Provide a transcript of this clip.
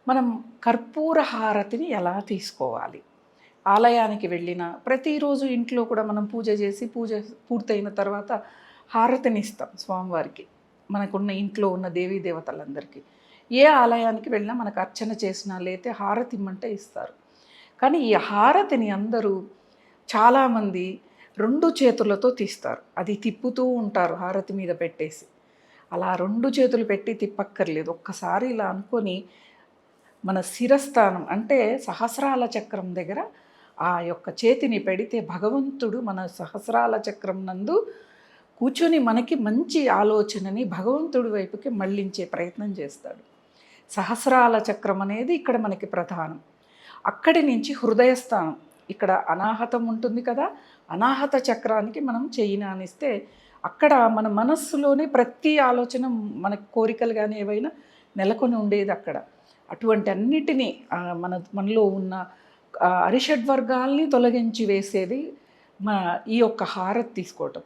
మనం కర్పూర హారతిని ఎలా తీసుకోవాలి? ఆలయానికి వెళ్ళిన ప్రతిరోజు ఇంట్లో కూడా మనం పూజ చేసి పూజ పూర్తయిన తర్వాత హారతినిస్తాం స్వామివారికి. మనకున్న ఇంట్లో ఉన్న దేవీ దేవతలందరికీ. ఏ ఆలయానికి వెళ్ళినా మనకు అర్చన చేసినా లేతే హారతి ఇమ్మంటే ఇస్తారు. కానీ ఈ హారతిని అందరూ చాలామంది 2 చేతులతో తీస్తారు. అది తిప్పుతూ ఉంటారు హారతి మీద పెట్టేసి. అలా 2 చేతులు పెట్టి తిప్పక్కర్లేదు. ఒక్కసారి ఇలా అనుకొని మన శిరస్థానం అంటే సహస్రాల చక్రం దగ్గర ఆ యొక్క చేతిని పెడితే భగవంతుడు మన సహస్రాల చక్రం నందు కూర్చొని మనకి మంచి ఆలోచనని భగవంతుడి వైపుకి మళ్ళించే ప్రయత్నం చేస్తాడు. సహస్రాల చక్రం అనేది ఇక్కడ మనకి ప్రధానం. అక్కడి నుంచి హృదయస్థానం, ఇక్కడ అనాహతం ఉంటుంది కదా, అనాహత చక్రానికి మనం చెయ్యి నానిస్తే అక్కడ మన మనస్సులోనే ప్రతి ఆలోచన మనకి కోరికలు కానీ ఏవైనా నెలకొని ఉండేది అక్కడ. అటువంటి అన్నిటినీ మనలో ఉన్న అరిషడ్ వర్గాల్ని తొలగించి వేసేది ఈ యొక్క హారతి తీసుకోవటం.